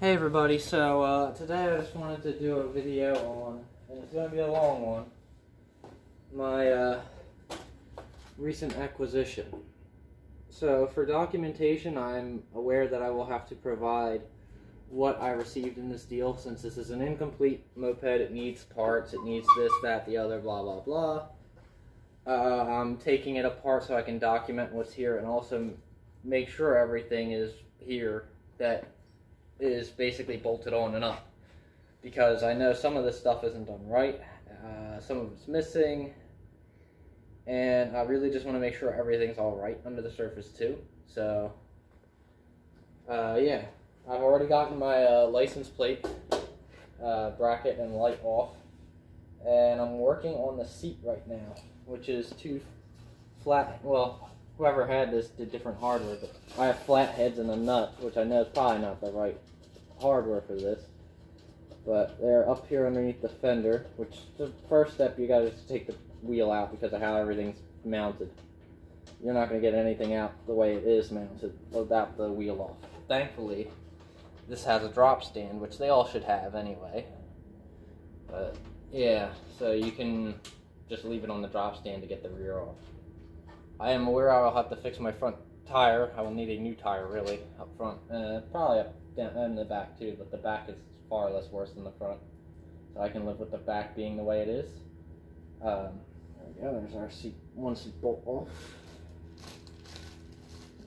Hey everybody, so today I just wanted to do a video on, and it's going to be a long one, my recent acquisition. So for documentation, I'm aware that I will have to provide what I received in this deal, since this is an incomplete moped. It needs parts, it needs this, that, the other, blah blah blah. I'm taking it apart so I can document what's here and also make sure everything is here that is basically bolted on and up, because I know some of this stuff isn't done right, some of it's missing, and I really just want to make sure everything's all right under the surface too. So yeah, I've already gotten my license plate bracket and light off, and I'm working on the seat right now, which is two flat, well, whoever had this did different hardware, but I have flat heads and a nut, which I know is probably not the right hardware for this. But they're up here underneath the fender, which the first step, you gotta just take the wheel out because of how everything's mounted. You're not gonna get anything out the way it is mounted without the wheel off. Thankfully, this has a drop stand, which they all should have anyway. But yeah, so you can just leave it on the drop stand to get the rear off. I am aware I will have to fix my front tire. I will need a new tire, really, up front. Probably up down in the back, too, but the back is far less worse than the front. So I can live with the back being the way it is. There we go. There's our seat, one seat bolt off.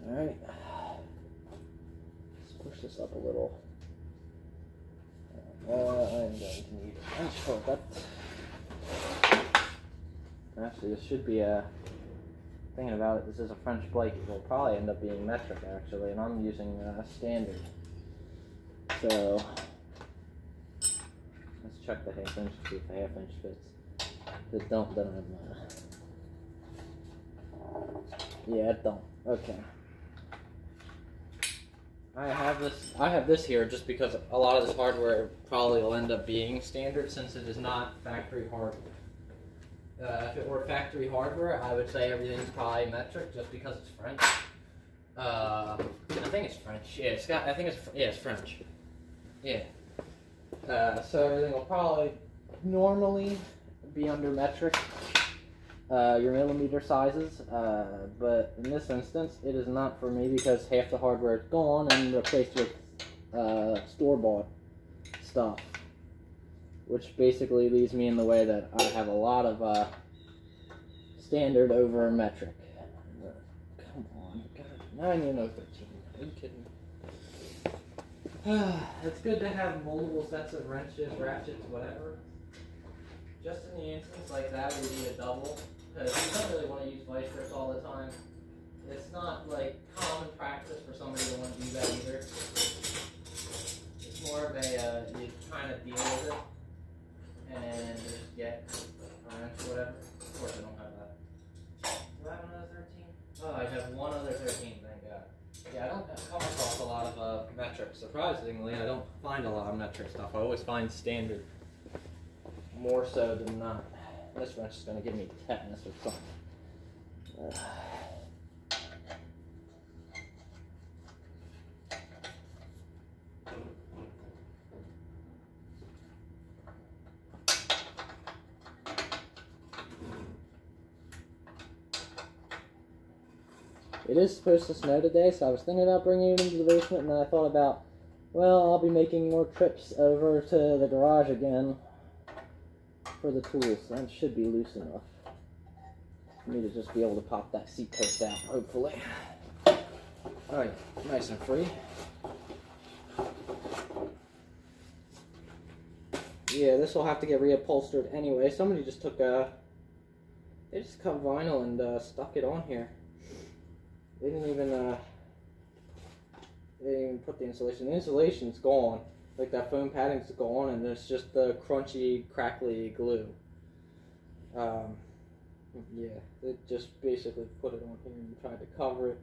Alright. Let's push this up a little. I'm going to need a wrench for that. Actually, this should be a... Thinking about it, this is a French Blake. It will probably end up being metric, actually, and I'm using standard. So let's check the half inch, see if the half inch fits. If it don't, then yeah, it don't. Okay. I have this here just because a lot of this hardware probably will end up being standard, since it is not factory hardware. If it were factory hardware, I would say everything's probably metric, just because it's French. I think it's French. Yeah, it's French. Yeah. So everything will probably normally be under metric, your millimeter sizes. But in this instance, it is not for me because half the hardware is gone and replaced with store-bought stuff, which basically leaves me in the way that I have a lot of standard over metric. Come on, God, now I need another 13. Are you kidding me? It's good to have multiple sets of wrenches, ratchets, whatever. Just in the instance like that, we need a double, because you don't really want to use vice grips all the time. It's not like common practice for somebody to want to do that either. It's more of a, you kind of deal with it and just get a wrench or whatever. Of course I don't have that. Do I have another 13? Oh, I have one other 13, thank God. Yeah, I don't come across a lot of metric. Surprisingly, I don't find a lot of metric stuff. I always find standard more so than not. This wrench is going to give me tetanus or something. It is supposed to snow today, so I was thinking about bringing it into the basement, and then I thought about, well, I'll be making more trips over to the garage again for the tools. That should be loose enough for me to just be able to pop that seat post out, hopefully. Alright, nice and free. Yeah, this will have to get reupholstered anyway. Somebody just took they just cut vinyl and stuck it on here. They didn't even put the insulation. The insulation's gone. Like, that foam padding's gone, and there's just the crunchy, crackly glue. Yeah, they just basically put it on here and tried to cover it,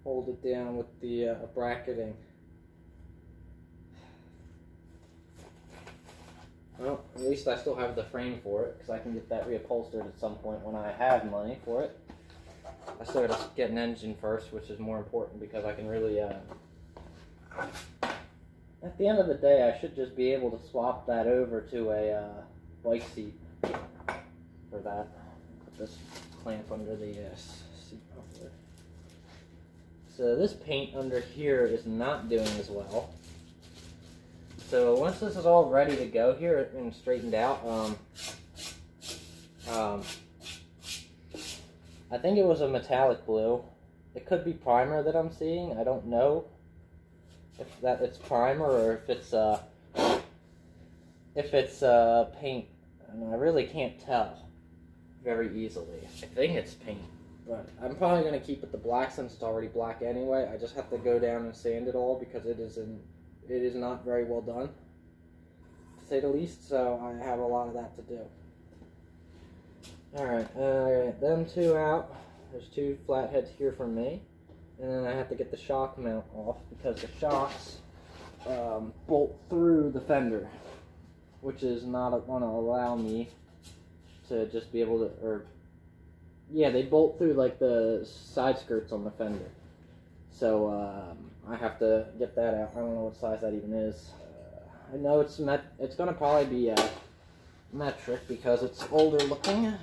hold it down with the bracketing. Well, at least I still have the frame for it, because I can get that reupholstered at some point when I have money for it. I still gotta get an engine first, which is more important because I can really At the end of the day, I should just be able to swap that over to a bike seat for that. Put this clamp under the seat over there. So this paint under here is not doing as well. So once this is all ready to go here and straightened out, I think it was a metallic blue. It could be primer that I'm seeing. I don't know if it's primer or if it's paint. And I really can't tell very easily. I think it's paint, but I'm probably going to keep it the black since it's already black anyway. I just have to go down and sand it all because it is not very well done, to say the least, so I have a lot of that to do. Alright, I got them two out. There's two flatheads here for me. And then I have to get the shock mount off because the shocks bolt through the fender, which is not going to allow me to just be able to, yeah, they bolt through like the side skirts on the fender. So I have to get that out. I don't know what size that even is. I know it's going to probably be metric because it's older looking.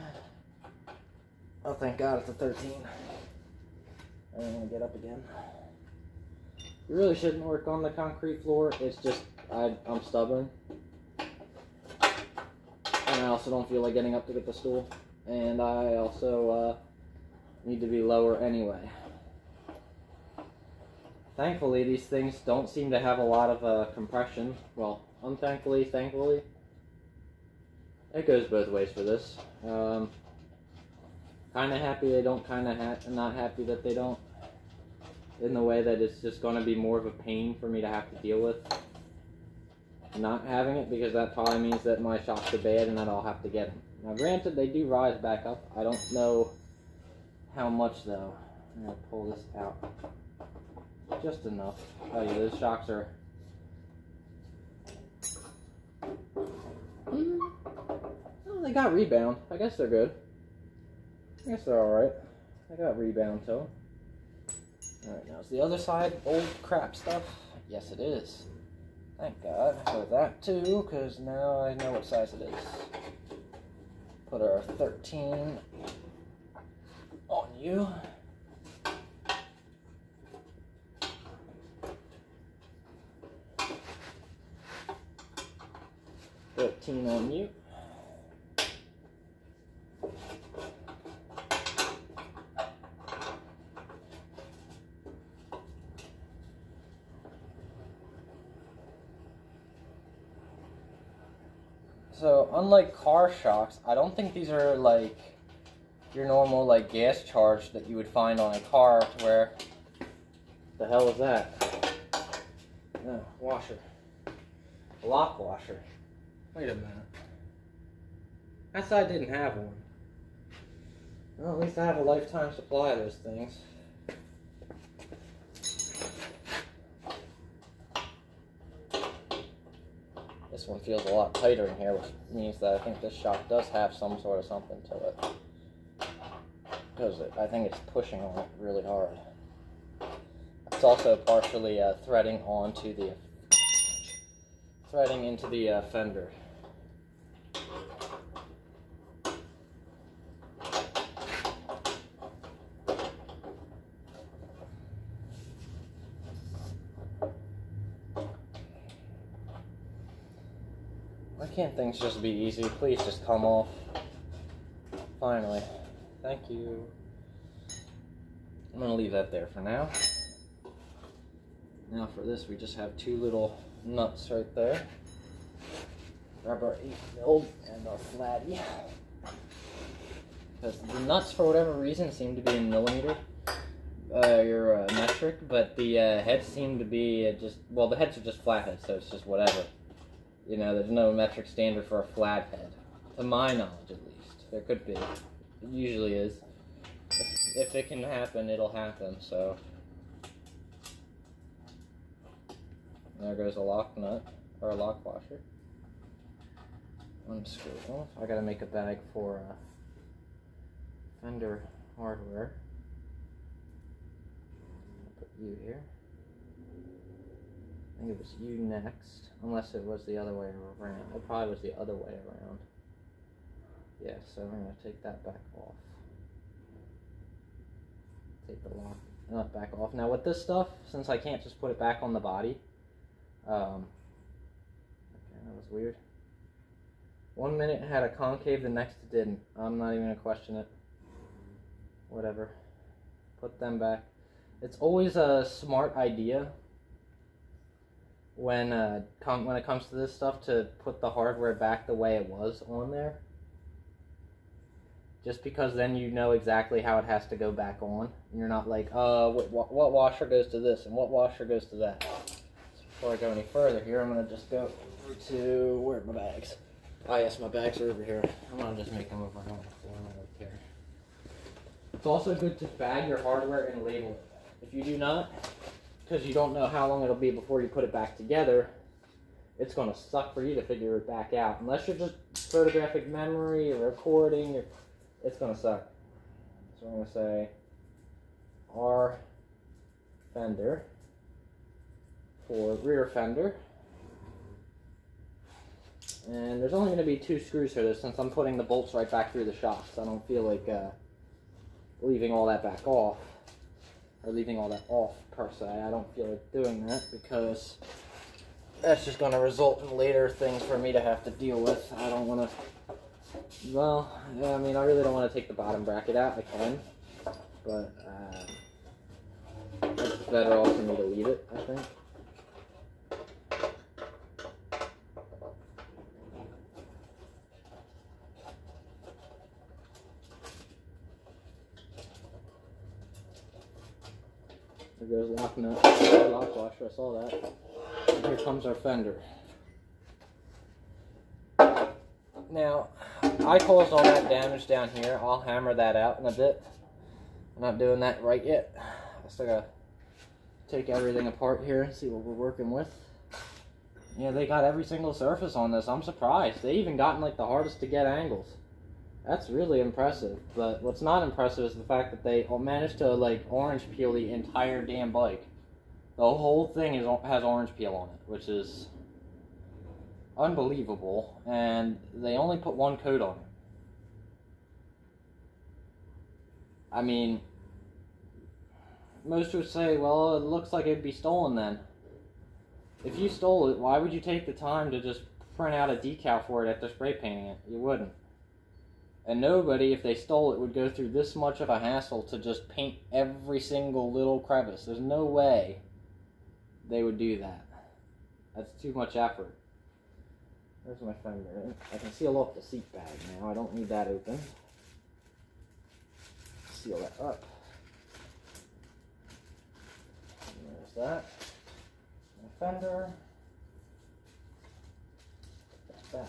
Oh, thank God it's a 13. I'm going to get up again. You really shouldn't work on the concrete floor. It's just, I'm stubborn. And I also don't feel like getting up to get the stool. And I also need to be lower anyway. Thankfully, these things don't seem to have a lot of compression. Well, unthankfully, thankfully. It goes both ways for this. Kind of happy they don't, kind of not happy that they don't. In the way that it's just going to be more of a pain for me to have to deal with not having it, because that probably means that my shocks are bad and that I'll have to get them. Now granted, they do rise back up. I don't know how much though. I'm going to pull this out. Just enough. Oh yeah, those shocks are... Oh, they got rebound. I guess they're good. I guess they're alright. I got rebound to them. Alright, now is the other side old crap stuff? Yes, it is. Thank God for that too, because now I know what size it is. Put our 13 on you. On you. So, unlike car shocks, I don't think these are like your normal like gas charge that you would find on a car where the hell is that? Washer. A lock washer. Wait a minute. That side didn't have one. Well, at least I have a lifetime supply of those things. This one feels a lot tighter in here, which means that I think this shock does have some sort of something to it. Because I think it's pushing on it really hard. It's also partially threading into the fender. Why can't things just be easy? Please just come off. Finally. Thank you. I'm going to leave that there for now. Now for this, we just have two little nuts right there. Grab our 8mm and our flatty. Because the nuts, for whatever reason, seem to be in millimeter. Your metric, but the heads seem to be just, well, the heads are just flatheads, so it's just whatever. You know, there's no metric standard for a flathead. To my knowledge, at least. There could be. It usually is. If it can happen, it'll happen, so. There goes a lock nut, or a lock washer. Unscrew off. I gotta make a bag for fender hardware. Put you here. think it was you next, unless it was the other way around. It probably was the other way around. Yeah, so I'm going to take that back off. Take the lock nut back off. Now with this stuff, since I can't just put it back on the body, okay, that was weird. 1 minute it had a concave, the next it didn't. I'm not even going to question it. Whatever. Put them back. It's always a smart idea when it comes to this stuff to put the hardware back the way it was on there. Just because then you know exactly how it has to go back on. And you're not like, what washer goes to this and what washer goes to that. So before I go any further here, I'm going to just go to, where are my bags? Oh yes, my bags are over here. I'm going to just make them over on the floor. I don't care. It's also good to bag your hardware and label it. If you do not, because you don't know how long it'll be before you put it back together, it's going to suck for you to figure it back out. Unless you're just photographic memory or recording, it's going to suck. So I'm going to say R fender for rear fender. And there's only going to be 2 screws for this since I'm putting the bolts right back through the shocks. I don't feel like leaving all that back off, or leaving all that off per se. I don't feel like doing that because that's just going to result in later things for me to have to deal with. I don't want to. Well, yeah, I mean, I really don't want to take the bottom bracket out. I can, but it's better off for me to leave it, I think. There goes lock nut, lock washer, I saw that. And here comes our fender. Now, I caused all that damage down here. I'll hammer that out in a bit. I'm not doing that right yet. I still gotta take everything apart here and see what we're working with. Yeah, they got every single surface on this. I'm surprised. They even gotten like the hardest to get angles. That's really impressive. But what's not impressive is the fact that they managed to like orange peel the entire damn bike. The whole thing has orange peel on it, which is unbelievable, and they only put 1 coat on it. I mean, most would say, well, it looks like it'd be stolen then. If you stole it, why would you take the time to just print out a decal for it after spray painting it? You wouldn't. And nobody, if they stole it, would go through this much of a hassle to just paint every single little crevice. There's no way they would do that. That's too much effort. There's my fender. I can seal off the seat bag now. I don't need that open. Seal that up. And there's that. My fender. That's that.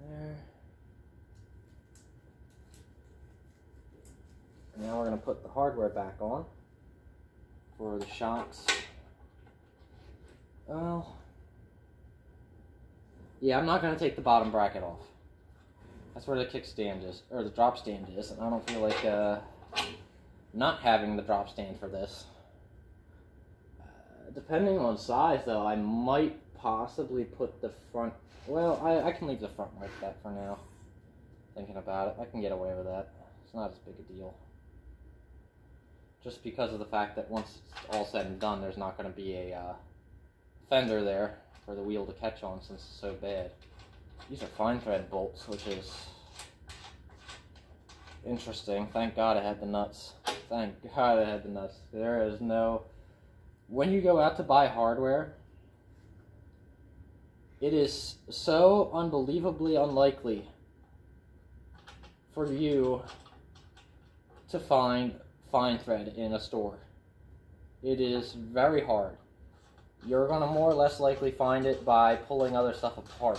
There. Now we're going to put the hardware back on for the shocks. Well, yeah, I'm not going to take the bottom bracket off. That's where the kickstand is, or the drop stand is, and I don't feel like not having the drop stand for this. Depending on size, though, I might possibly put the front. Well, I can leave the front like that for now. Thinking about it, I can get away with that. It's not as big a deal. Just because of the fact that once it's all said and done, there's not going to be a fender there for the wheel to catch on since it's so bad. These are fine thread bolts, which is interesting. Thank God I had the nuts. Thank God I had the nuts. There is no... When you go out to buy hardware, it is so unbelievably unlikely for you to find fine thread in a store. It is very hard. You're going to more or less likely find it by pulling other stuff apart,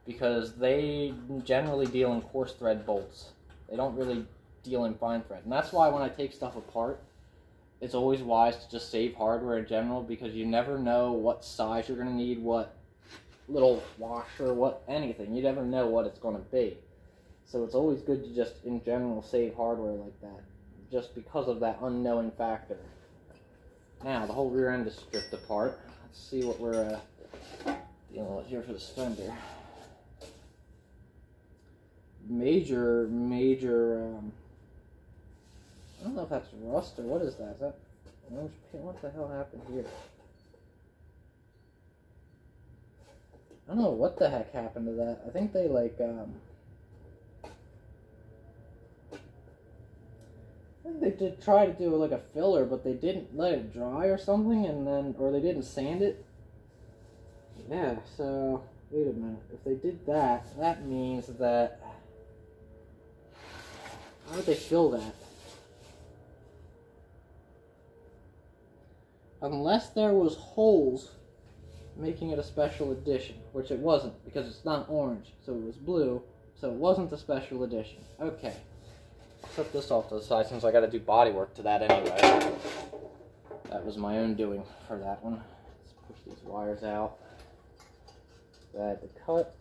because they generally deal in coarse thread bolts. They don't really deal in fine thread. And that's why when I take stuff apart, it's always wise to just save hardware in general, because you never know what size you're going to need, what little washer, what anything. You never know what it's going to be. So it's always good to just, in general, save hardware like that, just because of that unknowing factor. Now, the whole rear end is stripped apart. Let's see what we're dealing with here for this fender. Major, I don't know if that's rust or what is that? Is that orange paint? What the hell happened here? I don't know what the heck happened to that. I think they like, I think they did try to do like a filler, but they didn't let it dry or something, and then, or they didn't sand it. Yeah, so, wait a minute. If they did that, that means that, how would they fill that? Unless there was holes making it a special edition, which it wasn't, because it's not orange, so it was blue, so it wasn't a special edition. Okay. Set this off to the side since I gotta do body work to that anyway. That was my own doing for that one. Let's push these wires out. I had to cut.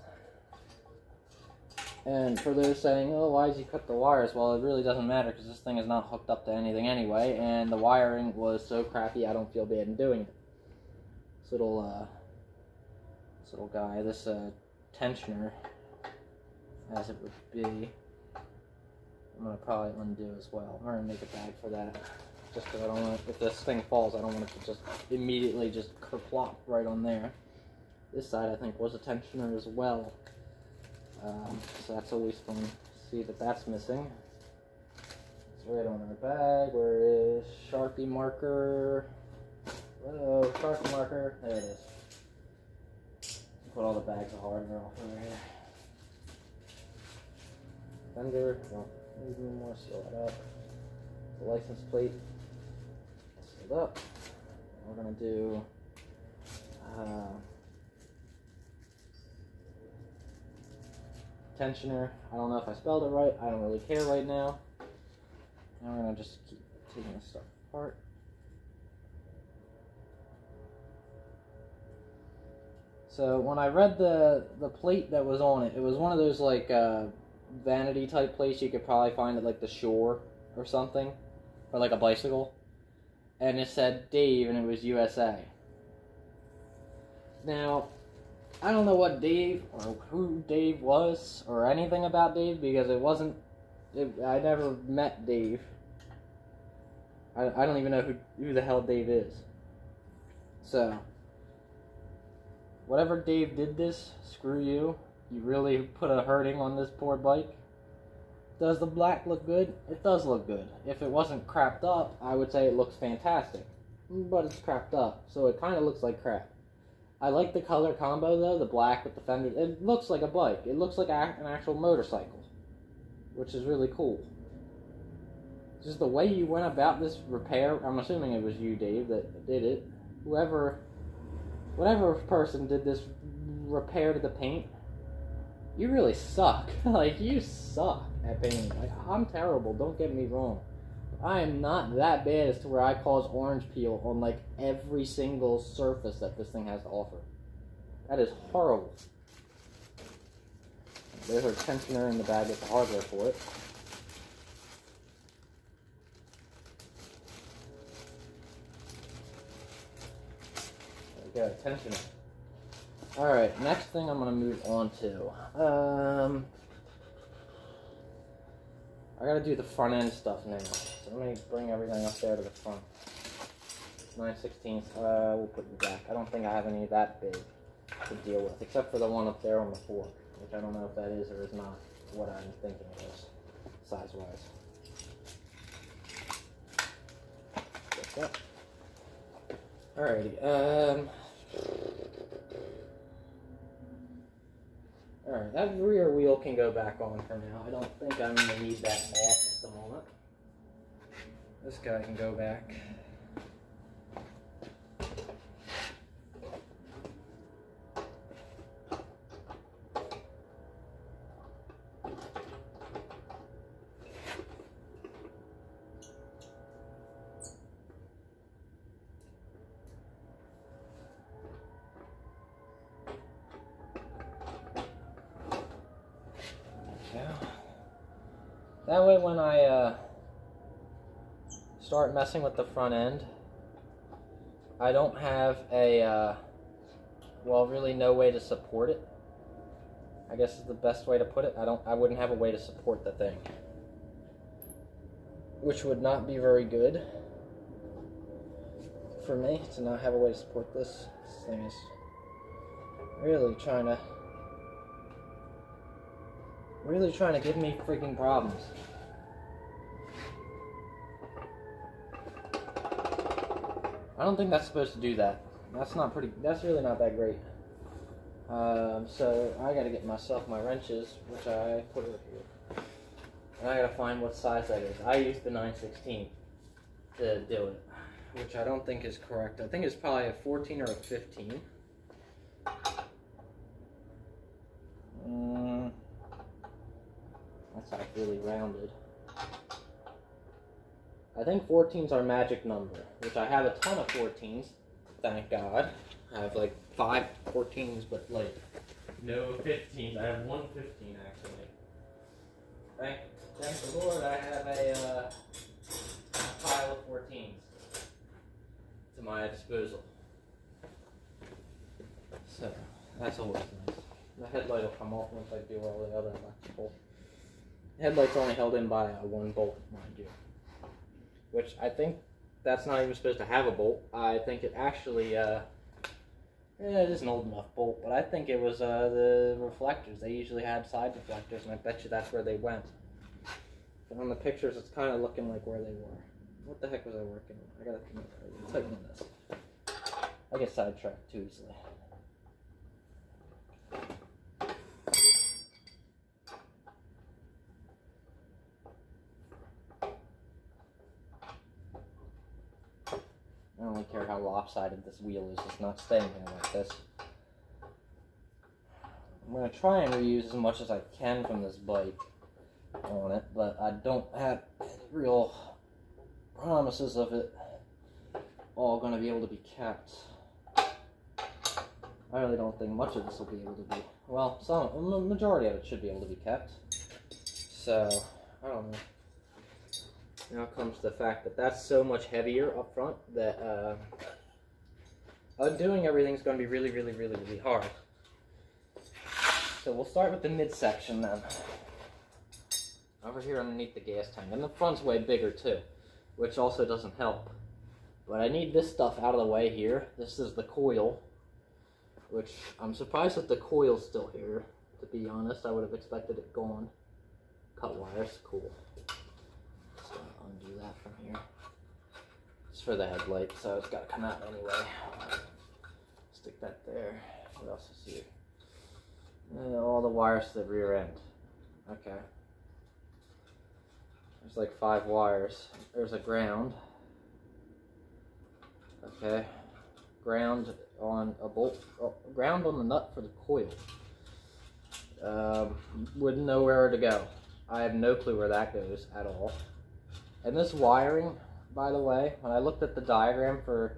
And for those saying, oh, why did you cut the wires? Well, it really doesn't matter because this thing is not hooked up to anything anyway, and the wiring was so crappy I don't feel bad in doing it. This little guy, this tensioner, as it would be, I'm going to probably undo as well. I'm going to make a bag for that, just because I don't want, if this thing falls, I don't want it to just immediately just kerplop right on there. This side, I think, was a tensioner as well. So that's always fun to see that that's missing. It's right on our bag. Where is Sharpie marker? Whoa, Sharpie marker. There it is. Put all the bags of hardware off over here. Fender, well, need room more, seal that up. The license plate, sealed up. We're gonna do tensioner. I don't know if I spelled it right. I don't really care right now. Now we're gonna just keep taking this stuff apart. So when I read the plate that was on it, it was one of those like vanity type plates you could probably find at like the shore or something, or like a bicycle, and it said Dave and it was USA. Now, I don't know what Dave or who Dave was or anything about Dave because it wasn't. I never met Dave. I don't even know who the hell Dave is. So, whatever Dave did this, screw you. You really put a hurting on this poor bike. Does the black look good? It does look good. If it wasn't crapped up, I would say it looks fantastic. But it's crapped up, so it kind of looks like crap. I like the color combo though, the black with the fender. It looks like a bike. It looks like an actual motorcycle, which is really cool. Just the way you went about this repair, I'm assuming it was you, Dave, that did it. Whatever person did this repair to the paint, you really suck. Like, you suck at painting. Like, I'm terrible, don't get me wrong. I am not that bad as to where I cause orange peel on, like, every single surface that this thing has to offer. That is horrible. There's our tensioner in the bag with the hardware for it. There we go, tensioner. Alright, next thing I'm going to move on to. I got to do the front end stuff now. So let me bring everything up there to the front. 9/16, we'll put you back. I don't think I have any that big to deal with, except for the one up there on the fork, which I don't know if that is or is not what I'm thinking it is, size-wise. Alrighty, alright, that rear wheel can go back on for now. I don't think I'm going to need that off at the moment. This guy can go back. That way when I start messing with the front end, I don't have a, well, really no way to support it. I guess is the best way to put it. I wouldn't have a way to support the thing, which would not be very good for me to not have a way to support this. This thing is really trying to give me freaking problems. I don't think that's supposed to do that. That's really not that great. So I gotta get myself my wrenches, which I put over here. And I gotta find what size that is. I used the 9/16 to do it, which I don't think is correct. I think it's probably a 14 or a 15. That's like really rounded. I think 14's our magic number, which I have a ton of 14s, thank God. I have like 5 14s, but like no 15s. I have one 15 actually. Thank the Lord I have a pile of 14s to my disposal. So, that's always nice. The headlight will come off once I do all the other electrical. The headlight's only held in by one bolt, mind you. Which I think that's not even supposed to have a bolt. I think it actually, it is an old enough bolt, but I think it was the reflectors. They usually had side reflectors, and I bet you that's where they went. But on the pictures, it's kind of looking like where they were. What the heck was I working on? I gotta tighten this. I get sidetracked too easily. I don't really care how lopsided this wheel is. It's not staying here like this. I'm going to try and reuse as much as I can from this bike on it, but I don't have any real promises of it all going to be able to be kept. I really don't think much of this will be able to be. Well, the majority of it should be able to be kept. So, I don't know. Now comes the fact that that's so much heavier up front that undoing everything's going to be really, really, really, really hard. So we'll start with the midsection then. Over here underneath the gas tank. And the front's way bigger too, which also doesn't help. But I need this stuff out of the way here. This is the coil, which I'm surprised that the coil's still here, to be honest. I would have expected it gone. Cut wires, cool. Undo that from here. It's for the headlight, so it's got to come out anyway. Stick that there. What else is here? All the wires to the rear end. Okay. There's like 5 wires. There's a ground. Okay. Ground on a bolt. Oh, ground on the nut for the coil. Wouldn't know where to go. I have no clue where that goes at all. And this wiring, by the way, when I looked at the diagram for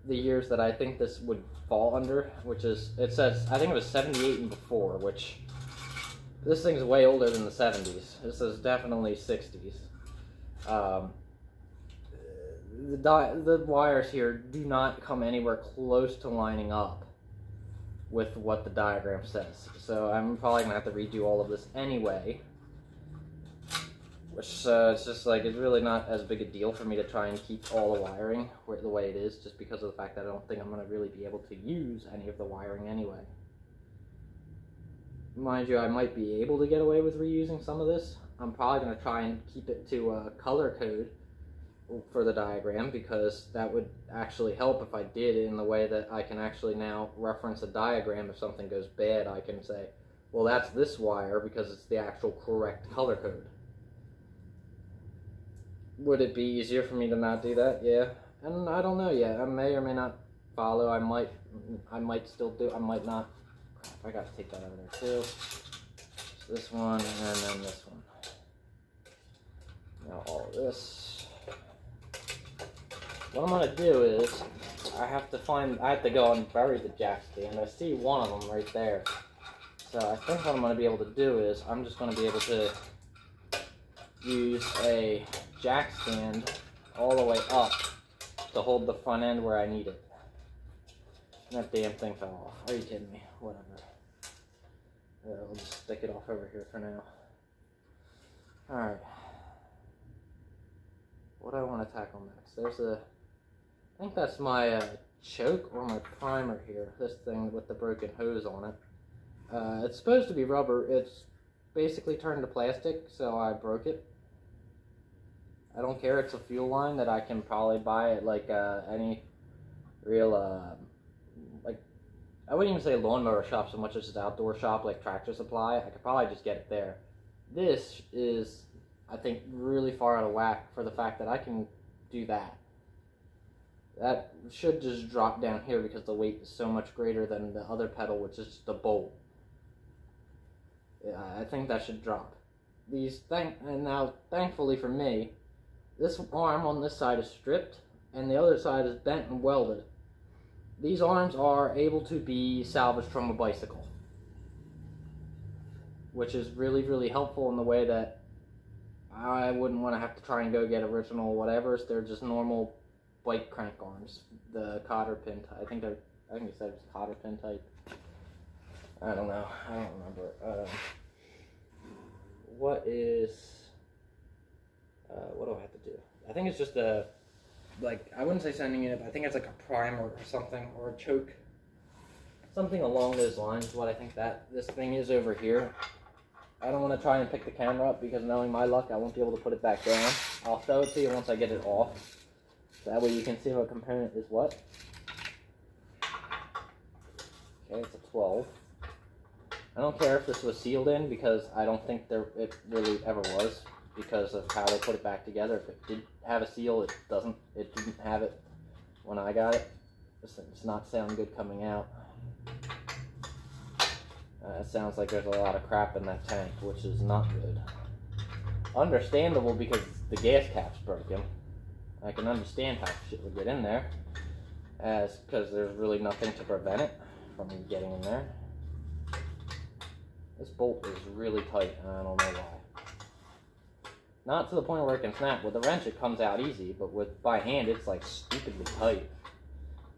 the years that I think this would fall under, which is, it says, I think it was 78 and before, which, this thing's way older than the 70s. This is definitely 60s. The wires here do not come anywhere close to lining up with what the diagram says. So I'm probably going to have to redo all of this anyway. Which, it's just like, it's really not as big a deal for me to try and keep all the wiring the way it is, just because of the fact that I don't think I'm going to really be able to use any of the wiring anyway. Mind you, I might be able to get away with reusing some of this. I'm probably going to try and keep it to a color code for the diagram, because that would actually help if I did it in the way that I can actually now reference a diagram. If something goes bad, I can say, well, that's this wire, because it's the actual correct color code. Would it be easier for me to not do that? Yeah. And I don't know yet. I may or may not follow. I might still do. I might not. Crap, I gotta take that out of there too. So this one, and then this one. Now all of this. What I'm gonna do is, I have to go and bury the jack stand. I see one of them right there. So I think what I'm gonna be able to do is, I'm just gonna be able to use a jack stand all the way up to to hold the front end where I need it. And that damn thing fell off. Are you kidding me? Whatever. I'll just stick it off over here for now. Alright. What do I want to tackle next? There's a... I think that's my choke or my primer here. This thing with the broken hose on it. It's supposed to be rubber. It's basically turned to plastic, so I broke it. I don't care. It's a fuel line that I can probably buy at like any real like, I wouldn't even say lawnmower shop so much as an outdoor shop like Tractor Supply. I could probably just get it there. This is, I think, really far out of whack for the fact that I can do that. That should just drop down here because the weight is so much greater than the other pedal, which is just a bolt. Yeah, I think that should drop. And now, thankfully for me, this arm on this side is stripped, and the other side is bent and welded. These arms are able to be salvaged from a bicycle, which is really, really helpful in the way that I wouldn't want to have to try and go get original whatevers. They're just normal bike crank arms. The cotter pin type. I think it said it's cotter pin type. I don't know. I don't remember. What do I have to do? I think it's just a, like, I wouldn't say sending it, but I think it's like a primer or something, or a choke. Something along those lines is what I think that this thing is over here. I don't want to try and pick the camera up because knowing my luck, I won't be able to put it back down. I'll show it to you once I get it off. That way you can see what component is what. Okay, it's a 12. I don't care if this was sealed in because I don't think it really ever was because of how they put it back together. If it did have a seal, it didn't have it when I got it. It's not sound good coming out. It sounds like there's a lot of crap in that tank, which is not good. Understandable because the gas cap's broken. I can understand how shit would get in there, because there's really nothing to prevent it from getting in there. This bolt is really tight, and I don't know why. Not to the point where it can snap. With a wrench, it comes out easy, but by hand, it's like stupidly tight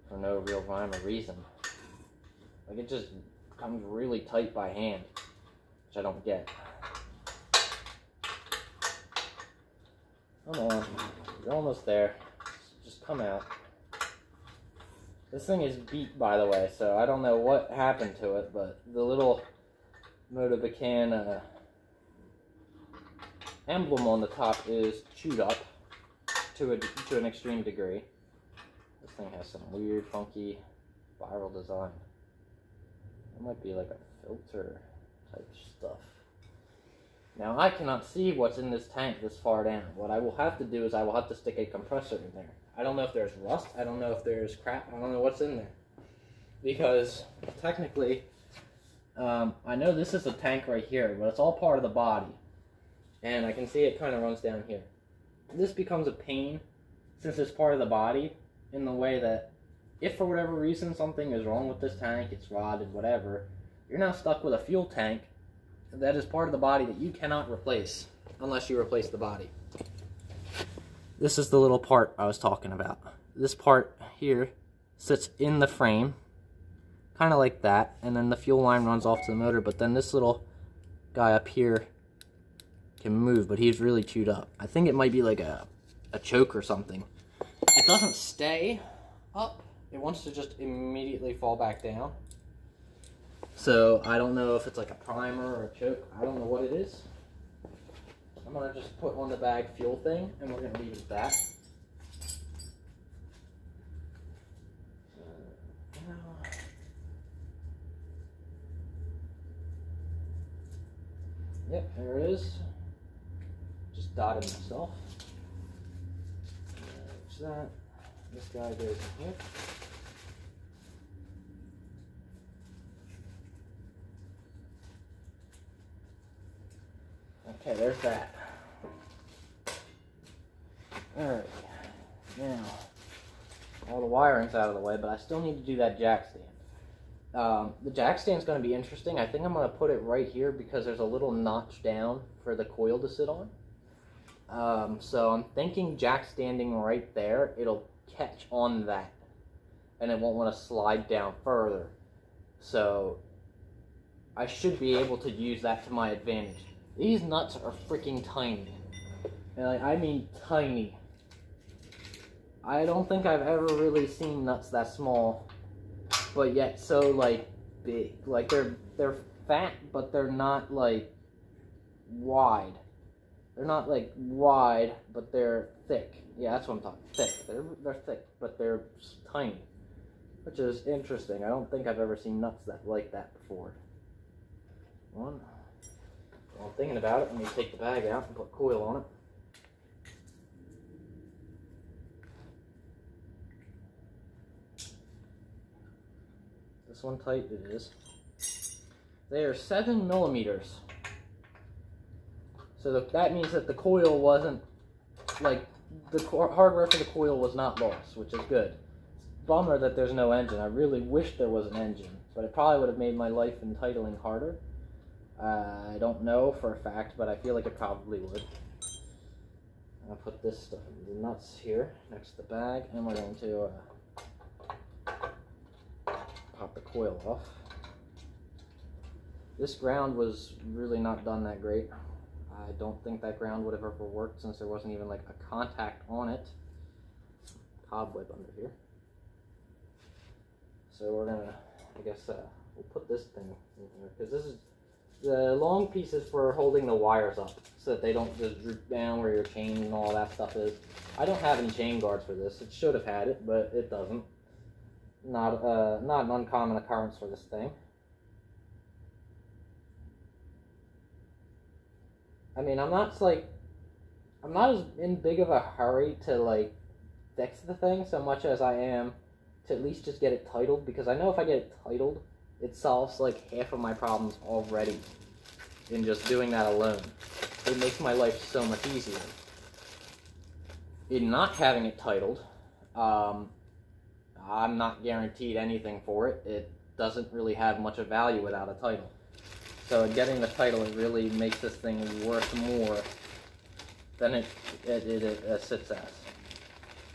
for no real rhyme or reason. Like, it just comes really tight by hand, which I don't get. Come on, you're almost there. Just come out. This thing is beat, by the way, so I don't know what happened to it, but the little Motobacan emblem on the top is chewed up to an extreme degree. This thing has some weird, funky spiral design. It might be like a filter type stuff. Now, I cannot see what's in this tank this far down. What I will have to do is I will have to stick a compressor in there. I don't know if there's rust. I don't know if there's crap. I don't know what's in there. Because, technically, I know this is a tank right here, but it's all part of the body. And I can see it kind of runs down here. This becomes a pain, since it's part of the body, in the way that if for whatever reason something is wrong with this tank, it's rotted, whatever, you're now stuck with a fuel tank that is part of the body that you cannot replace unless you replace the body. This is the little part I was talking about. This part here sits in the frame, kind of like that, and then the fuel line runs off to the motor, but then this little guy up here can move, but he's really chewed up. I think it might be like a choke or something. It doesn't stay up. It wants to just immediately fall back down. So I don't know if it's like a primer or a choke. I don't know what it is. I'm going to just put on the bag fuel thing, and we're going to leave it at that. Yep, there it is. Just dotted myself. There's that. This guy goes in here. Okay, there's that. Alright, now, all the wiring's out of the way, but I still need to do that jack stand. The jack stand's going to be interesting. I think I'm going to put it right here because there's a little notch down for the coil to sit on. So I'm thinking jack standing right there, it'll catch on that, and it won't want to slide down further. So I should be able to use that to my advantage. These nuts are freaking tiny, and I mean tiny. I don't think I've ever really seen nuts that small, but yet so like big. Like they're fat, but they're not like wide. They're not like wide, but they're thick. Yeah, that's what I'm talking. Thick. They're thick, but they're tiny, which is interesting. I don't think I've ever seen nuts that like that before. One. While I'm thinking about it, let me take the bag out and put coil on it. This one tight it is. They are 7 millimeters. So that means that the coil wasn't, like, the hardware for the coil was not lost, which is good. It's a bummer that there's no engine. I really wish there was an engine, but it probably would have made my life in titling harder. I don't know for a fact, but I feel like it probably would. I'll put this stuff, the nuts here next to the bag, and we're going to pop the coil off. This ground was really not done that great. I don't think that ground would have ever worked since there wasn't even like a contact on it. Cobweb under here. So we're gonna, I guess, we'll put this thing in here, because this is the long pieces for holding the wires up so that they don't just droop down where your chain and all that stuff is. I don't have any chain guards for this. It should have had it, but it doesn't. Not an uncommon occurrence for this thing. I mean, I'm not as in big of a hurry to like fix the thing so much as I am to at least just get it titled, because I know if I get it titled, it solves like half of my problems already in just doing that alone. It makes my life so much easier. In not having it titled, I'm not guaranteed anything for it. It doesn't really have much of value without a title. So getting the title, it really makes this thing worth more than it sits as.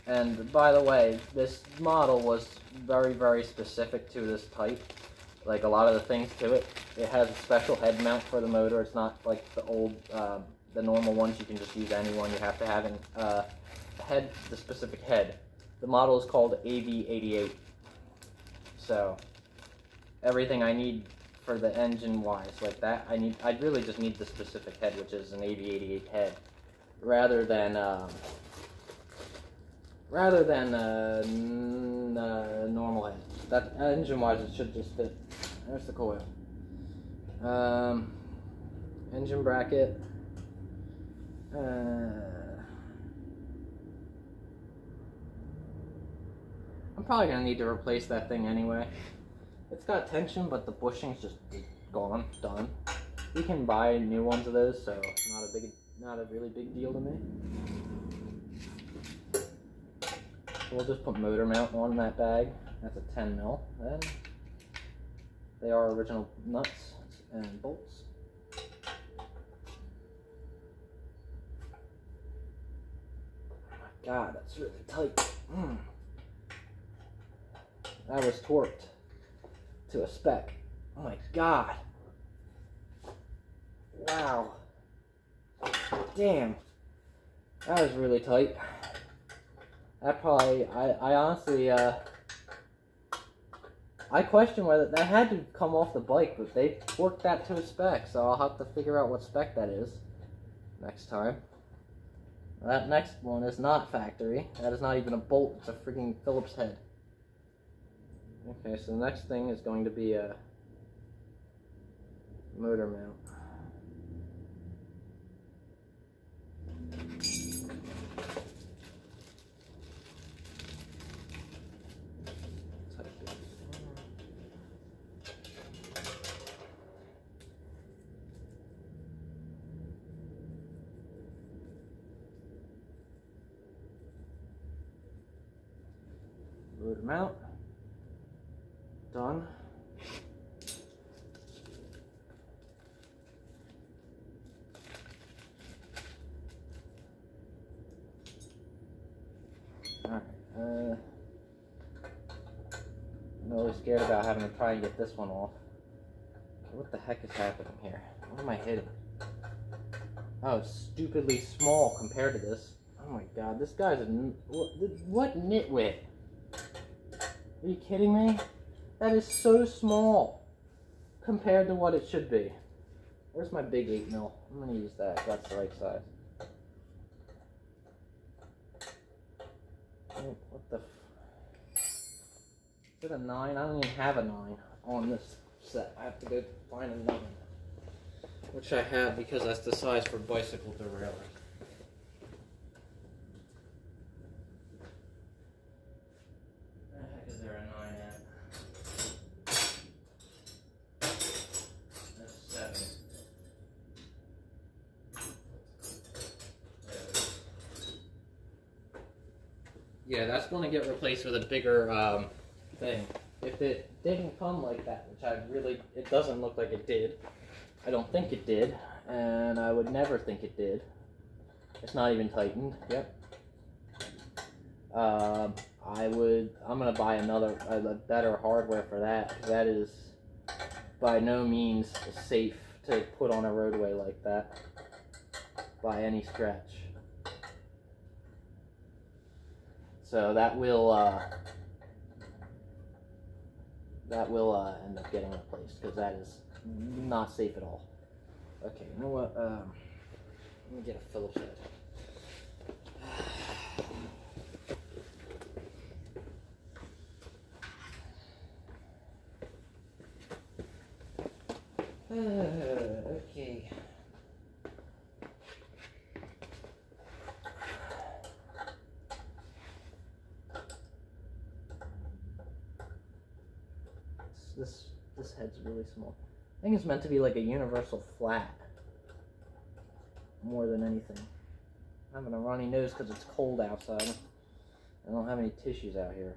And by the way, this model was very, very specific to this type. Like a lot of the things to it, it has a special head mount for the motor. It's not like the old, the normal ones. You can just use any one. You have to have the specific head. The model is called av88. So everything I need for the engine wise like that, I really just need the specific head, which is an av88 head, rather than a normal head. That engine wise, it should just fit. There's the coil. Engine bracket. I'm probably gonna need to replace that thing anyway. It's got tension, but the bushing's just gone, done. You can buy new ones of those, so not a really big deal to me. So we'll just put motor mount on that bag. That's a 10 mil. Then they are original nuts and bolts. Oh my God, that's really tight. That was torqued to a spec. Oh my God. Wow. Damn. That was really tight. That probably, I honestly, I question whether that had to come off the bike, but they worked that to a spec, so I'll have to figure out what spec that is next time. That next one is not factory. That is not even a bolt, it's a freaking Phillips head. Okay, so the next thing is going to be a motor mount. Motor mount. Done. Alright, scared about having to try and get this one off. What the heck is happening here? What am I hitting? Oh, stupidly small compared to this. Oh my god, this guy's a... What nitwit? Are you kidding me? That is so small compared to what it should be. Where's my big 8mm? I'm gonna use that. That's the right size. What the... Is it a 9? I don't even have a 9 on this set. I have to go find a 9. Which I have because that's the size for bicycle derailleur. Where the heck is there a 9 at? That's 7. Yeah, that's going to get replaced with a bigger thing. If it didn't come like that, which it doesn't look like it did. I don't think it did, and I would never think it did. It's not even tightened. Yep. I'm gonna buy a better hardware for that, because that is by no means safe to put on a roadway like that by any stretch. So that will end up getting replaced, because that is not safe at all. Okay, you know what? Let me get a Phillips head. Okay. This head's really small. I think it's meant to be like a universal flat, more than anything. I'm having a runny nose because it's cold outside. I don't have any tissues out here.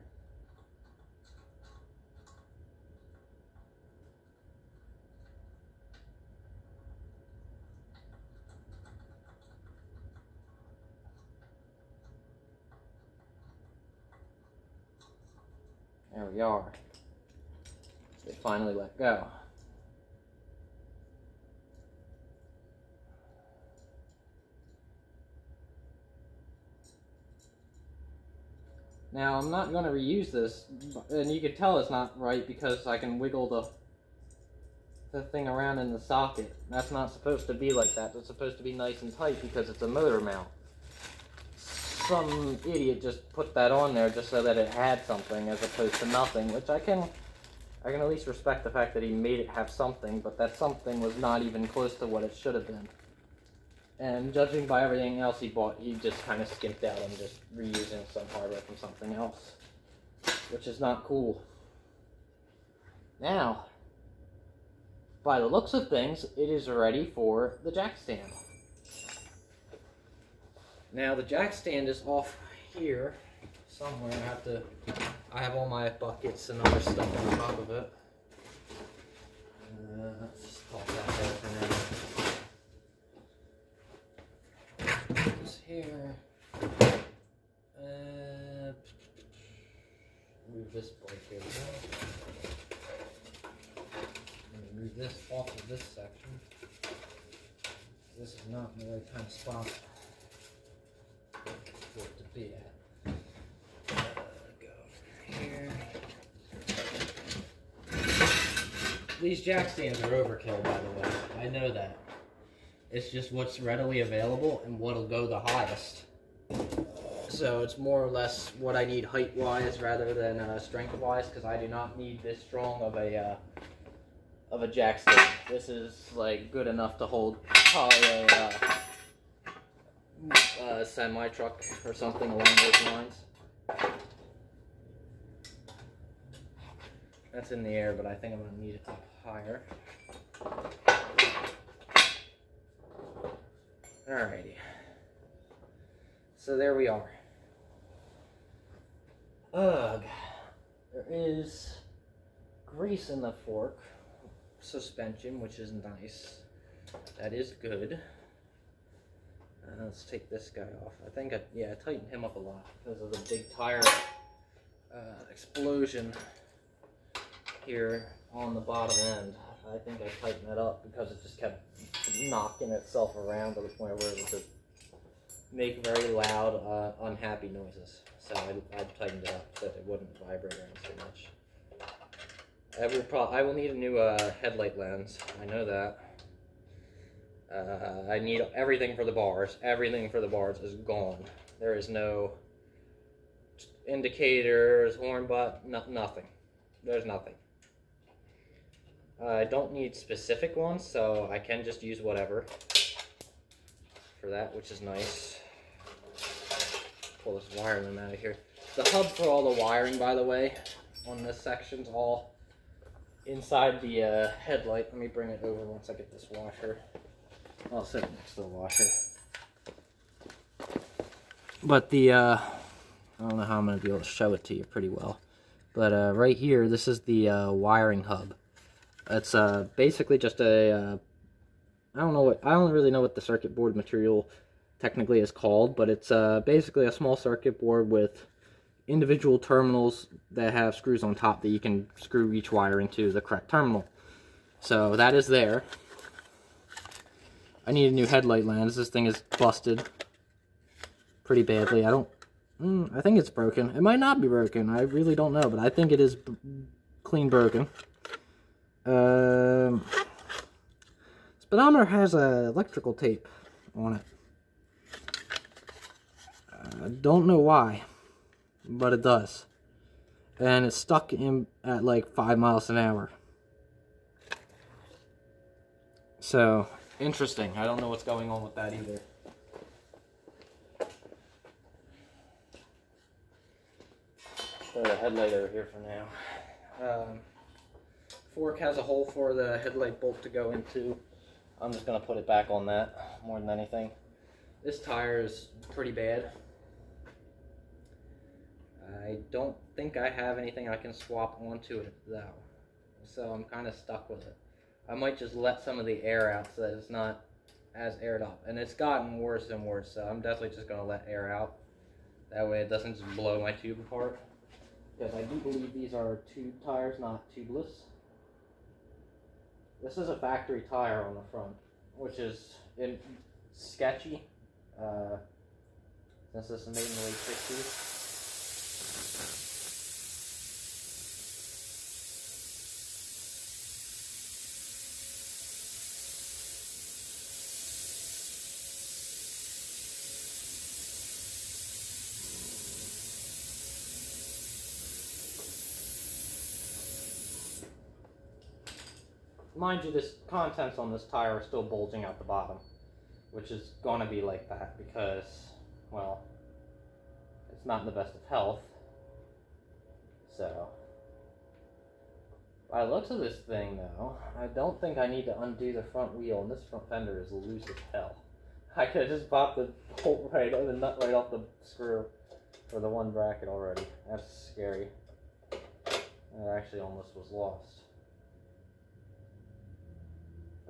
There we are. They finally let go. Now, I'm not going to reuse this, and you can tell it's not right because I can wiggle the thing around in the socket. That's not supposed to be like that. It's supposed to be nice and tight because it's a motor mount. Some idiot just put that on there just so that it had something as opposed to nothing, which I can at least respect the fact that he made it have something, but that something was not even close to what it should have been. And judging by everything else he bought, he just kind of skimped out on just reusing some hardware from something else, which is not cool. Now, by the looks of things, it is ready for the jack stand. Now, the jack stand is off here somewhere. I have all my buckets and other stuff on top of it. Let's just pop that there for now. Here. Move this plate here. Move this off of this section. This is not in the right kind of spot for it to be at. Go here. These jack stands are overkill, by the way. I know that. It's just what's readily available and what'll go the highest. So it's more or less what I need height-wise rather than strength-wise, because I do not need this strong of a jack stand. This is like good enough to hold probably a semi-truck or something along those lines. That's in the air, but I think I'm going to need it up higher. Alrighty. So there we are. Ugh. There is grease in the fork suspension, which is nice. That is good. Let's take this guy off. I think I tightened him up a lot because of the big tire explosion here on the bottom end. I think I tightened that up because it just kept knocking itself around to the point where it would make very loud, unhappy noises. So I tightened it up so that it wouldn't vibrate around so much. I will need a new headlight lens. I know that. I need everything for the bars. Everything for the bars is gone. There is no indicators, horn butt, nothing. There's nothing. I don't need specific ones, so I can just use whatever for that, which is nice. Pull this wire limb out of here. The hub for all the wiring, by the way, on this section's all inside the headlight. Let me bring it over once I get this washer. I'll sit next to the washer. But I don't know how I'm going to be able to show it to you pretty well. But right here, this is the wiring hub. It's basically just a, I don't really know what the circuit board material technically is called, but it's basically a small circuit board with individual terminals that have screws on top that you can screw each wire into the correct terminal. So that is there. I need a new headlight lens. This thing is busted pretty badly. I think it's broken. It might not be broken. I really don't know, but I think it is clean broken. Speedometer has electrical tape on it. I don't know why, but it does. And it's stuck in at like 5 miles an hour. So, interesting. I don't know what's going on with that either. Put a headlight over here for now. Fork has a hole for the headlight bolt to go into. I'm just going to put it back on that more than anything. This tire is pretty bad. I don't think I have anything I can swap onto it though. So I'm kind of stuck with it. I might just let some of the air out so that it's not as aired up. And it's gotten worse and worse, so I'm definitely just going to let air out. That way it doesn't just blow my tube apart. Because I do believe these are tube tires, not tubeless. This is a factory tire on the front, which is sketchy, since this is made in the late 60s. Mind you, this contents on this tire are still bulging out the bottom, which is going to be like that because, well, it's not in the best of health. So, by the looks of this thing, though, I don't think I need to undo the front wheel, and this front fender is loose as hell. I could have just popped the bolt the nut right off the screw for the one bracket already. That's scary. That actually almost was lost.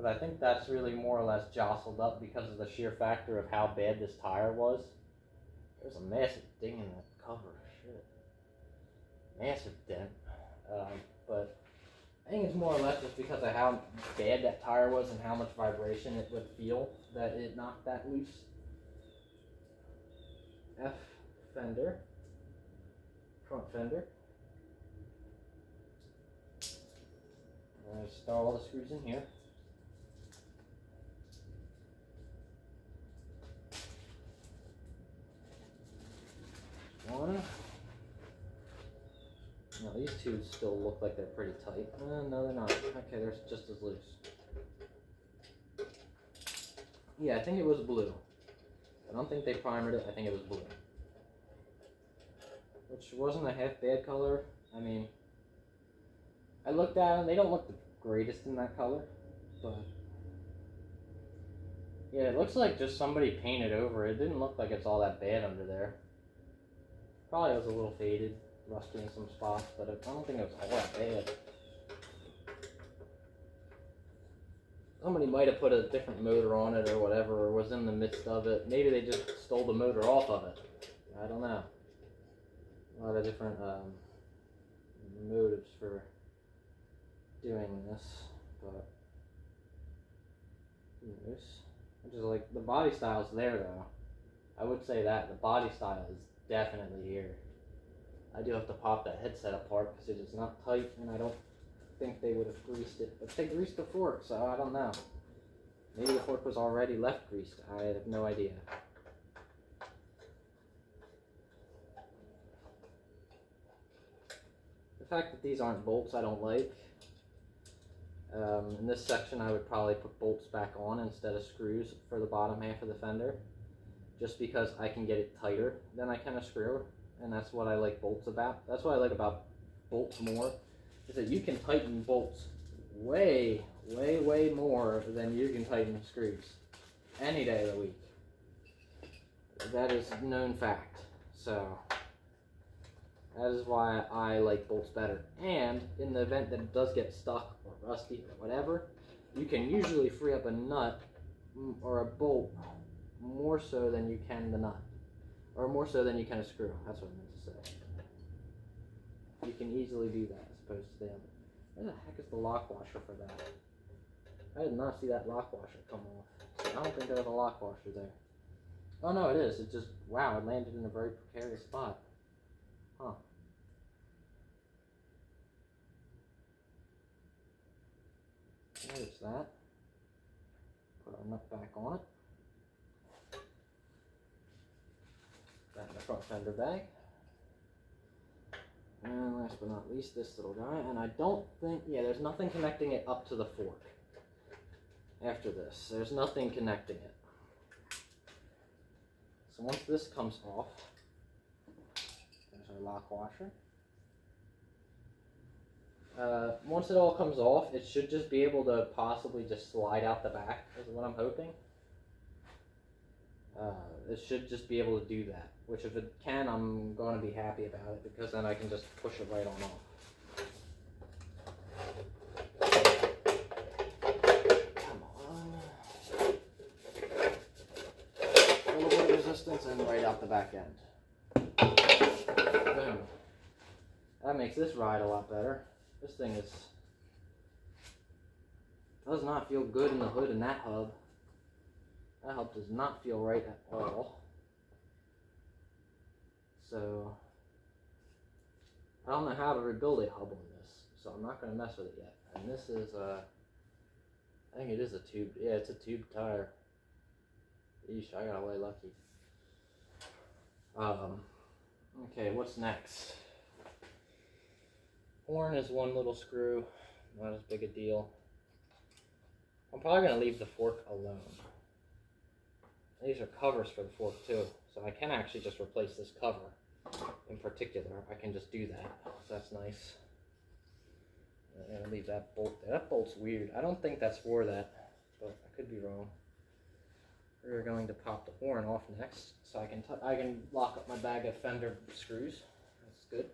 But I think that's really more or less jostled up because of the sheer factor of how bad this tire was. There's a massive ding in that cover. Shit. Massive dent. But I think it's more or less just because of how bad that tire was and how much vibration it would feel that it knocked that loose. F fender. Front fender. I'll start all the screws in here. One. Now these two still look like they're pretty tight. No, they're not. Okay, they're just as loose. Yeah, I think it was blue. I don't think they primered it. I think it was blue. Which wasn't a half bad color. I mean, I looked at them. They don't look the greatest in that color, but yeah, it looks like just somebody painted over it. It didn't look like it's all that bad under there. Probably was a little faded, rusty in some spots, but I don't think it was all that bad. Somebody might have put a different motor on it or whatever, or was in the midst of it. Maybe they just stole the motor off of it. I don't know. A lot of different motives for doing this, but who knows? Which is like, the body style's there though. I would say that the body style is definitely here. I do have to pop that headset apart because it is not tight, and I don't think they would have greased it. But they greased the fork, so I don't know. Maybe the fork was already left greased. I have no idea. The fact that these aren't bolts I don't like. In this section I would probably put bolts back on instead of screws for the bottom half of the fender, just because I can get it tighter than I can a screw, and that's what I like bolts about. That's what I like about bolts more, is that you can tighten bolts way more than you can tighten screws any day of the week. That is a known fact. So that is why I like bolts better. And in the event that it does get stuck or rusty or whatever, you can usually free up a nut or a bolt more so than you can the nut, or more so than you can a screw. That's what I meant to say. You can easily do that as opposed to the other. Where the heck is the lock washer for that? I did not see that lock washer come off. So I don't think there was a lock washer there. Oh no, it is. It just, wow, it landed in a very precarious spot. Huh. There's that. Put our nut back on it. That in the front fender bag. And last but not least, this little guy. And I don't think, yeah, there's nothing connecting it up to the fork. After this, there's nothing connecting it. So once this comes off, there's our lock washer. Once it all comes off, it should just be able to possibly just slide out the back, is what I'm hoping. It should just be able to do that, which if it can, I'm going to be happy about it, because then I can just push it right on off. Come on. A little bit of resistance and right out the back end. Boom. That makes this ride a lot better. This thing does not feel good in the hood in that hub. That hub does not feel right at all. So I don't know how to rebuild a hub on this, so I'm not going to mess with it yet. And this is I think it is a tube. Yeah, it's a tube tire. Eesh, I got away lucky. Okay, what's next? Horn is one little screw, not as big a deal. I'm probably going to leave the fork alone. These are covers for the fork too, so I can actually just replace this cover in particular. I can just do that, so that's nice. I'm going to leave that bolt there. That bolt's weird. I don't think that's for that, but I could be wrong. We're going to pop the horn off next, so I can lock up my bag of fender screws. That's good.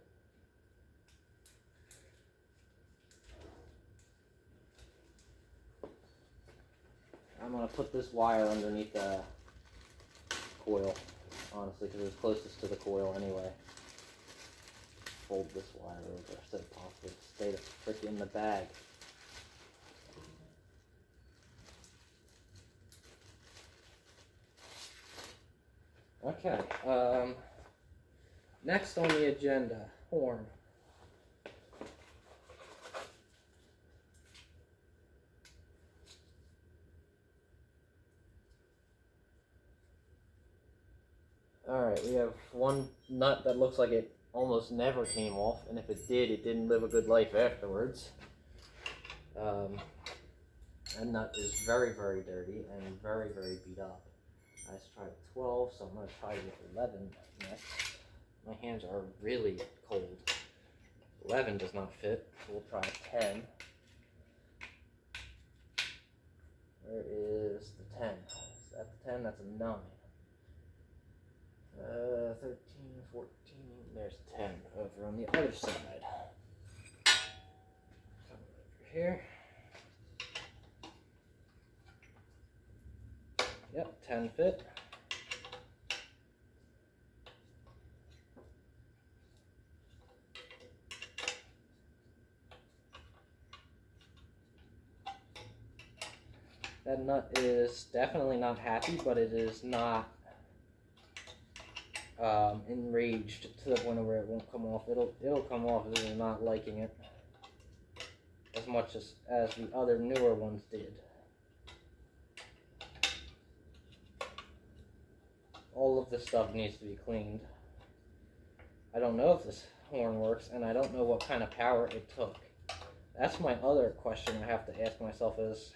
I'm going to put this wire underneath the coil, honestly, because it's closest to the coil anyway. Fold this wire over so it possibly stay the frick in the bag. Okay, next on the agenda, horn. Alright, we have one nut that looks like it almost never came off, and if it did, it didn't live a good life afterwards. That nut is very dirty and very beat up. I just tried 12, so I'm going to try with 11 next. My hands are really cold. 11 does not fit, so we'll try 10. Where is the 10? Is that the 10? That's a 9. 13, 14, there's 10 over on the other side. Come over here. Yep, 10 fit. That nut is definitely not happy, but it is not enraged to the point where it won't come off. It'll come off if it's not liking it as much as the other newer ones did. All of this stuff needs to be cleaned. I don't know if this horn works, and I don't know what kind of power it took. That's my other question I have to ask myself is,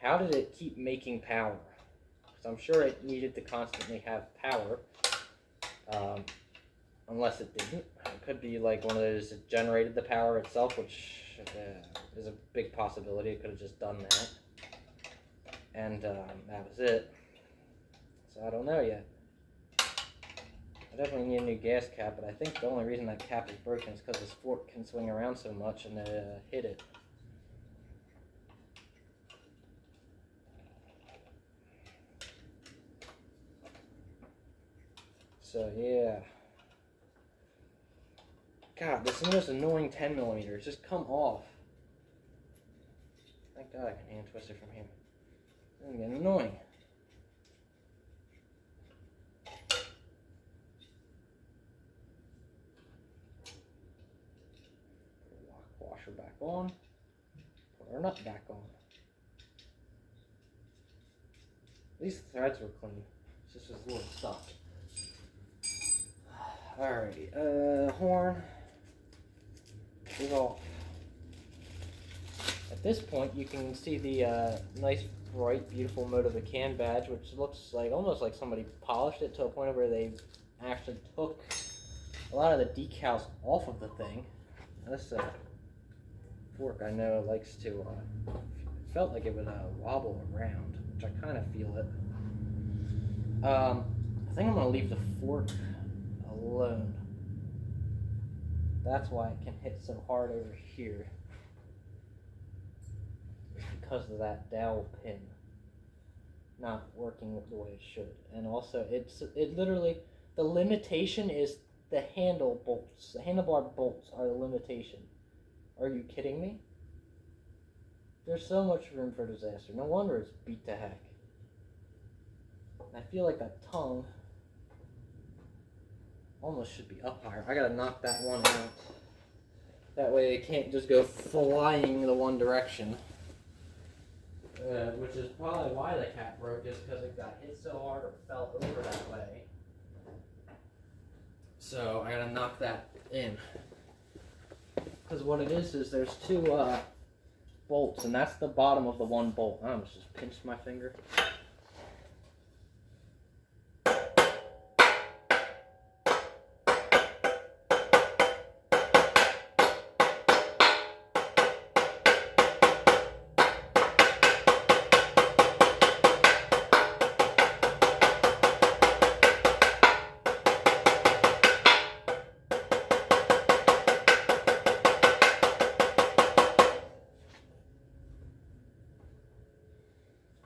how did it keep making power? Because I'm sure it needed to constantly have power, unless it didn't. It could be like one of those that generated the power itself, which is a big possibility. It could have just done that, and that was it. So I don't know yet. I definitely need a new gas cap, but I think the only reason that cap is broken is because this fork can swing around so much and hit it. So yeah. God, this is the most annoying 10mm. Just come off. Thank God I can hand twist it from here. It's getting annoying. Washer back on. Put our nut back on. At least the threads were clean. It's just this little stuff. Alrighty, horn is off. At this point, you can see the nice, bright, beautiful Mode of a Can badge, which looks like almost like somebody polished it to a point where they actually took a lot of the decals off of the thing. This fork, I know, likes to. Felt like it would wobble around, which I kind of feel it. I think I'm gonna leave the fork alone. That's why it can hit so hard over here. It's because of that dowel pin not working the way it should. And also, it literally, the limitation is the handle bolts. The handlebar bolts are the limitation. Are you kidding me? There's so much room for disaster. No wonder it's beat to heck. I feel like that tongue almost should be up higher. I gotta knock that one out. That way it can't just go flying the one direction. Which is probably why the cap broke, is because it got hit so hard or fell over that way. So I gotta knock that in. Because what it is there's two bolts, and that's the bottom of the one bolt. I almost just pinched my finger.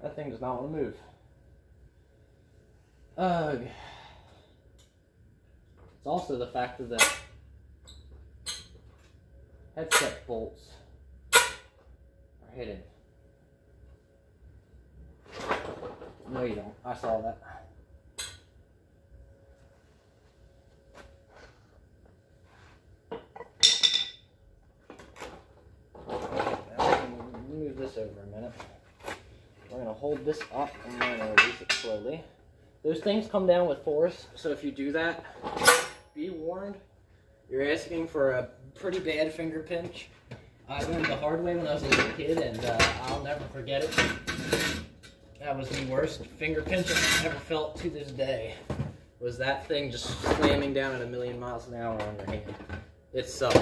That thing does not want to move. It's also the fact that the headset bolts are hidden. No, you don't. I saw that. Move this over a minute. We're going to hold this up and we're going to release it slowly. Those things come down with force, so if you do that, be warned, you're asking for a pretty bad finger pinch. I learned the hard way when I was a little kid, and I'll never forget it. That was the worst finger pinch I've ever felt to this day. Was that thing just slamming down at 1,000,000 miles an hour on your hand. It sucks.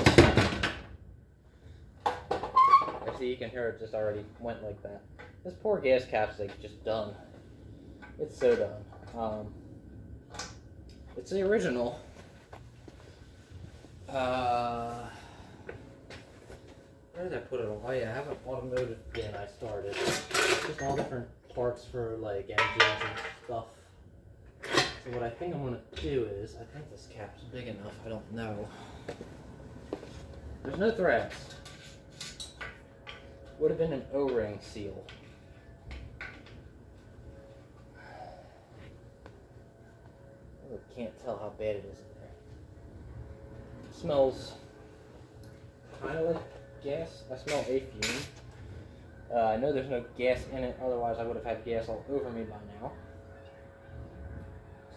See, you can hear it just already went like that. This poor gas cap's like just done. It's so done. It's the original. Where did I put it all? Oh yeah, I have an automotive bin I started. Just all different parts for like engines and stuff. So what I think I'm gonna do is, I think this cap's big enough, I don't know. There's no threads. would have been an O-ring seal. I can't tell how bad it is in there. It smells kind of like gas. I smell a fume. I know there's no gas in it, otherwise I would have had gas all over me by now.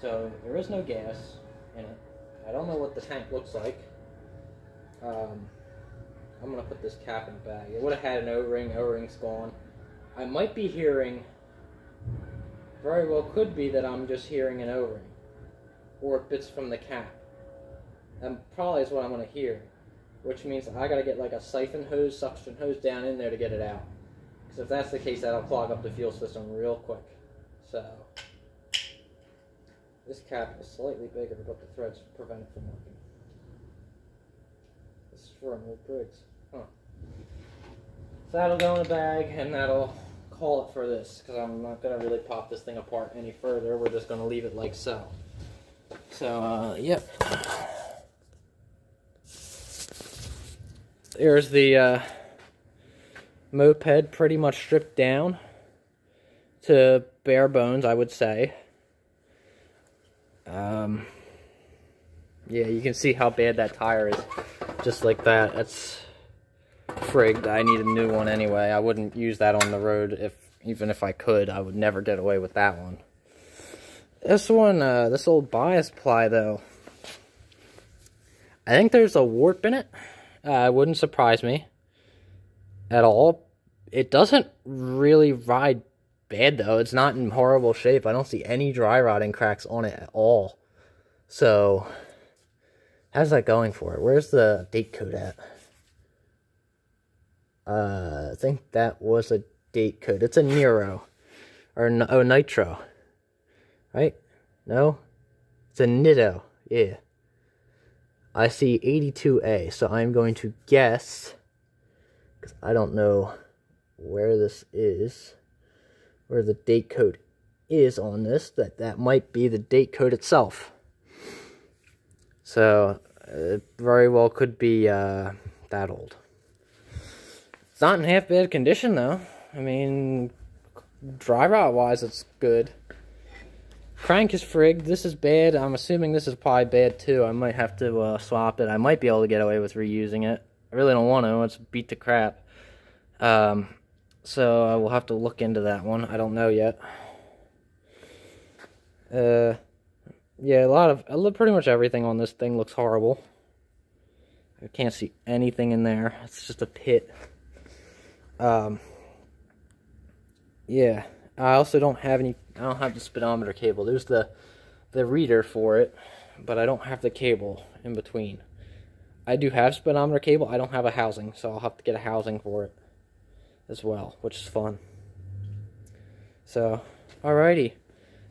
So there is no gas in it. I don't know what the tank looks like. I'm going to put this cap in the bag. It would have had an O-ring. O-ring's gone. I might be hearing, very well could be that I'm just hearing an O-ring. Or bits from the cap. That probably is what I'm going to hear. Which means I got to get like a siphon hose, suction hose down in there to get it out. Because if that's the case, that'll clog up the fuel system real quick. So, this cap is slightly bigger, but the threads prevent it from working. This is for an old Briggs. Huh. So that'll go in the bag, and that'll call it for this, because I'm not going to really pop this thing apart any further. We're just going to leave it like so. So, yep. There's the moped pretty much stripped down to bare bones, I would say. Yeah, you can see how bad that tire is. Just like that. That's frigged. I need a new one anyway. I wouldn't use that on the road even if I could. I would never get away with that one. This one, this old bias ply though, I think there's a warp in it. It wouldn't surprise me at all. It doesn't really ride bad though. It's not in horrible shape. I don't see any dry rotting cracks on it at all. So, how's that going for it? Where's the date code at? I think that was a date code. It's a Nero. Or, oh, Nitro. Right? No? It's a Nitto. Yeah. I see 82A. So I'm going to guess, because I don't know where this is, where the date code is on this, that might be the date code itself. So, it very well could be that old. It's not in half bad condition, though. I mean, dry rot-wise, it's good. Crank is frigged. This is bad. I'm assuming this is probably bad, too. I might have to swap it. I might be able to get away with reusing it. I really don't want to. It's beat to crap. So, I will have to look into that one. I don't know yet. Yeah, pretty much everything on this thing looks horrible. I can't see anything in there. It's just a pit. Yeah, I also don't have I don't have the speedometer cable. There's the reader for it, but I don't have the cable in between. I do have speedometer cable. I don't have a housing, so I'll have to get a housing for it as well, which is fun. So, alrighty.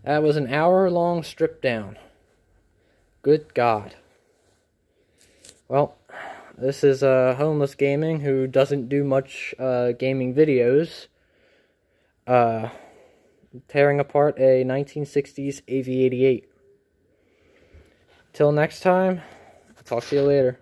That was an hour-long strip down. Good God. Well, this is Homeless Gaming, who doesn't do much gaming videos. Tearing apart a 1960s av88. Till next time, I'll talk to you later.